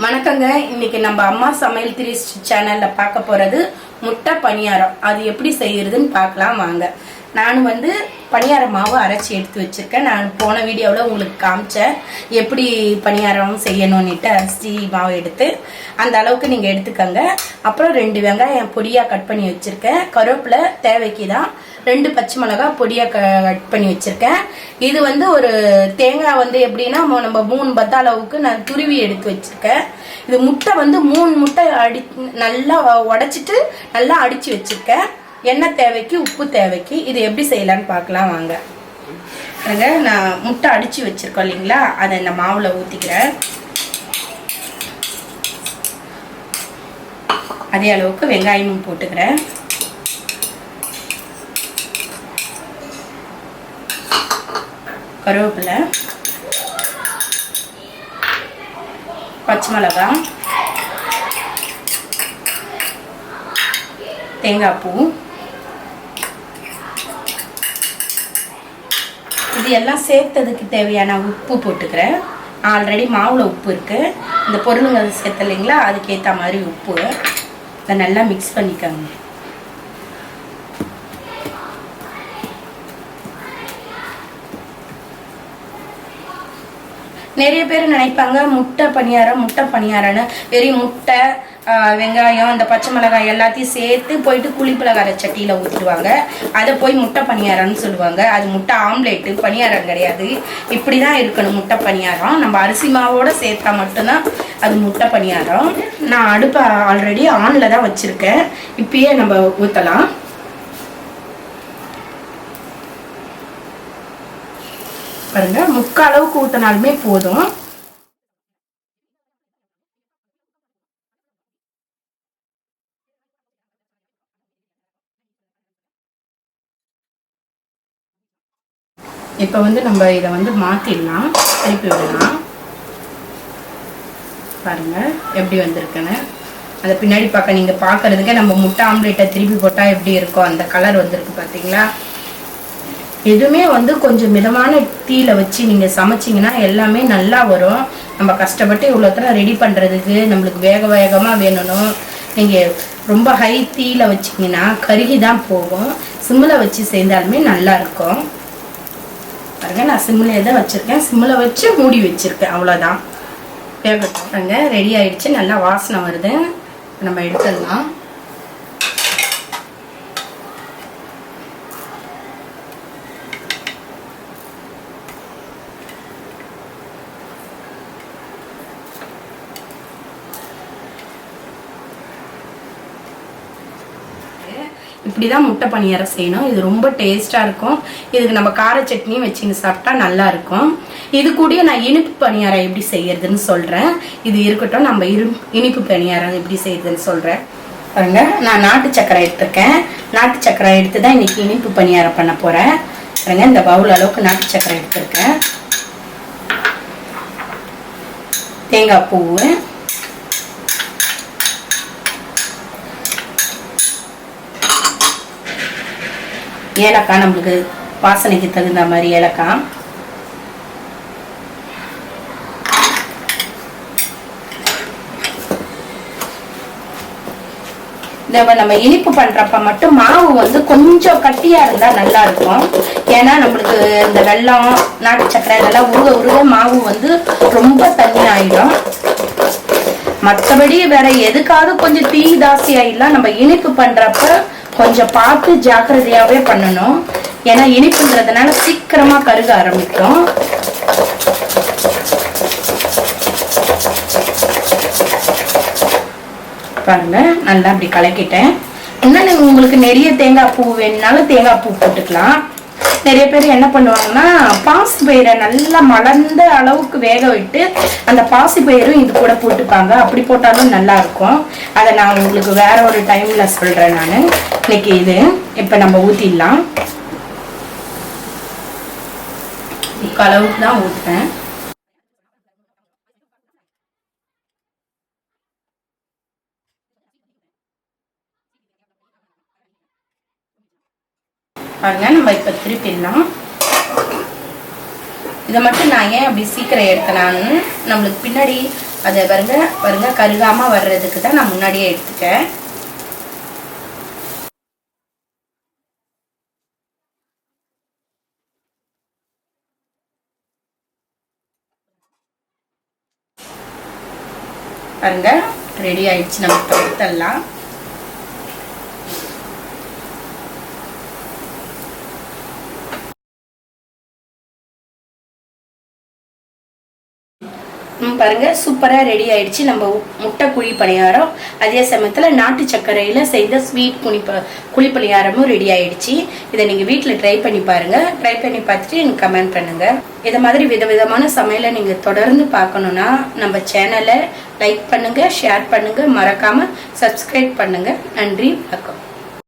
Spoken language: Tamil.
வணக்கங்க. இன்னைக்கு நம்ம அம்மா சமையல் திரீஸ் சேனல்ல பார்க்க போறது முட்டை பணியாரம். அது எப்படி செய்யறதுன்னு பார்க்கலாம் வாங்க. நான் பணியார மாவு அரைச்சி எடுத்து வச்சிருக்கேன். நான் போன வீடியோவில் உங்களுக்கு காமிச்சேன் எப்படி பணியாரம் செய்யணும்னுட்டு. அரிசி மாவு எடுத்து அந்த அளவுக்கு நீங்கள் எடுத்துக்கோங்க. அப்புறம் 2 வெங்காயம் பொடியாக கட் பண்ணி வச்சுருக்கேன். கருவேப்பிலை தேவைக்கு தான். 2 பச்சை மிளகாய் பொடியாக கட் பண்ணி வச்சுருக்கேன். இது ஒரு தேங்காய் எப்படின்னா நம்ம 3 பத்த அளவுக்கு நான் துருவி எடுத்து வச்சுருக்கேன். இது முட்டை 3 முட்டை நல்லா உடைச்சிட்டு நல்லா அடித்து வச்சுருக்கேன். எண்ணெய் தேவைக்கு, உப்பு தேவைக்கு. இது எப்படி செய்யலான்னு பார்க்கலாம் வாங்க. நான் முட்டை அடித்து வச்சுருக்கோம் இல்லைங்களா, அதை இந்த மாவில் ஊற்றிக்கிறேன். அதே அளவுக்கு வெங்காயமும் போட்டுக்கிறேன். கருவேப்பிலை, பச்சை மிளகாய், தேங்காய் பூ, இது எல்லாம் சேர்த்ததுக்கு தேவையான உப்பு போட்டுக்கிறேன். ஆல்ரெடி மாவில் உப்பு இருக்குது. இந்த பொருளுங்க சேர்த்த இல்லைங்களா, அதுக்கேற்ற மாதிரி உப்பு. இதை நல்லா மிக்ஸ் பண்ணிக்கோங்க. நிறைய பேர் நினைப்பாங்க முட்டை பணியாரம்னு வெறும் முட்டை, வெங்காயம், இந்த பச்சை மிளகாய் எல்லாத்தையும் சேர்த்து போயிட்டு குழிப்பலகார சட்டியில் ஊற்றிடுவாங்க. அதை போய் முட்டை பணியாரம்னு சொல்லுவாங்க. அது முட்டை ஆம்லேட்டு, பணியாரம் கிடையாது. இப்படி தான் இருக்கணும் முட்டை பணியாரம். நம்ம அரிசி மாவோடு சேர்த்தா மட்டும்தான் அது முட்டை பணியாரம். நான் அடுப்பை ஆல்ரெடி ஆனில் தான் வச்சுருக்கேன். இப்பயே நம்ம ஊற்றலாம். பாருங்க, 3/4 அளவுக்கு ஊற்றினாலுமே போதும். இப்போ நம்ம இதை மாற்றிடலாம், திருப்பி விடலாம். பாருங்க எப்படி வந்திருக்குன்னு. அதை பின்னாடி பார்க்க நீங்கள் பார்க்கறதுக்கே நம்ம முட்டை ஆம்லேட்டை திருப்பி போட்டால் எப்படி இருக்கும் அந்த கலர் வந்திருக்கு பார்த்தீங்களா. எதுவுமே கொஞ்சம் மிதமான தீயில வச்சு நீங்கள் சமைச்சிங்கன்னா எல்லாமே நல்லா வரும். நம்ம கஷ்டப்பட்டு இவ்வளோத்தரம் ரெடி பண்ணுறதுக்கு நம்மளுக்கு வேகமாக வேணும். நீங்கள் ரொம்ப ஹை தீயில வச்சிங்கன்னா கருகி தான் போகும். சிம்மில் வச்சு செய்தாலுமே நல்லா இருக்கும். பாருங்க, நான் சிம்மிலே தான் வச்சுருக்கேன். சிம்மில் வச்சு மூடி வச்சுருக்கேன். அவ்வளோதான். வேகட்டாங்க ரெடி ஆயிடுச்சு. நல்லா வாசனை வருது. நம்ம எடுத்துடலாம். இப்படிதான் முட்டை பணியாரம் செய்யணும். இது ரொம்ப டேஸ்டா இருக்கும். இதுக்கு நம்ம கார சட்னியும் வச்சுன்னு சாப்பிட்டா நல்லா இருக்கும். இது கூட நான் இனிப்பு பணியாரம் எப்படி செய்யறதுன்னு சொல்றேன். இது இருக்கட்டும், நம்ம இனிப்பு பணியாரம் எப்படி செய்யறதுன்னு சொல்றேன். பாருங்க, நான் நாட்டு சக்கரை எடுத்துருக்கேன். நாட்டு சக்கரை எடுத்து தான் இன்னைக்கு இனிப்பு பணியாரம் பண்ண போறேன். பாருங்க, இந்த பவுல் அளவுக்கு நாட்டு சக்கரை எடுத்துருக்கேன். தேங்காய் பூவு, ஏலக்காய், நம்மளுக்கு வாசனைக்கு தகுந்த மாதிரி ஏலக்காய், நம்ம இனிப்பு பண்றப்ப மட்டும் மாவு கொஞ்சம் கட்டியா இருந்தா நல்லா இருக்கும். ஏன்னா நம்மளுக்கு இந்த வெல்லம், நாட்டு சக்கரை இதெல்லாம் உருக மாவு ரொம்ப தண்ணி ஆயிடும். மற்றபடி வேற எதுக்காவது கொஞ்சம் தீ தாசி ஆயிடலாம். நம்ம இனிப்பு பண்றப்ப கொஞ்சம் பார்த்து ஜாக்கிரதையாவே பண்ணணும். ஏன்னா இனிப்புன்றதுனால சீக்கிரமா கருக ஆரம்பிக்கும். பாருங்க, நல்லா அப்படி கலக்கிட்டேன். இன்னும் உங்களுக்கு நிறைய தேங்காய் பூ வேணும்னாலும் தேங்காய் பூ போட்டுக்கலாம். நிறைய பேர் என்ன பண்ணுவாங்கன்னா பாசி பயிரை நல்லா மலர்ந்த அளவுக்கு வேக விட்டு அந்த பாசி பயிரும் இது கூட போட்டுப்பாங்க. அப்படி போட்டாலும் நல்லா இருக்கும். அதை நான் உங்களுக்கு வேற ஒரு டைம்ல சொல்றேன். நான் இன்னைக்கு இது இப்ப நம்ம ஊத்திடலாம். அளவுக்கு தான் ஊத்துறேன். பாருங்க, நம்ம இப்ப திருப்பிடலாம். இதை மட்டும் நான் ஏன் அப்படி சீக்கிரம் எடுத்தனான்னு நம்மளுக்கு பின்னாடி அதை பாருங்க கருகாமல் வர்றதுக்கு தான் நான் முன்னாடியே எடுத்துட்டேன். பாருங்க ரெடி ஆயிடுச்சு. நம்ம எடுத்துடலாம். பாருங்க சூப்பரா ரெடி ஆயிடுச்சு நம்ம முட்டை குழி பணியாரம். அதே சமயத்துல நாட்டு சர்க்கரையில செய்த ஸ்வீட் குழி பணியாரமும் ரெடி ஆயிடுச்சு. இதை நீங்க வீட்டுல ட்ரை பண்ணி பாருங்க. ட்ரை பண்ணி பார்த்துட்டு எனக்கு கமெண்ட் பண்ணுங்க. இதை மாதிரி விதவிதமான சமையலை நீங்க தொடர்ந்து பார்க்கணும்னா நம்ம சேனலை லைக் பண்ணுங்க, ஷேர் பண்ணுங்க, மறக்காம சப்ஸ்கிரைப் பண்ணுங்க. நன்றி, வணக்கம்.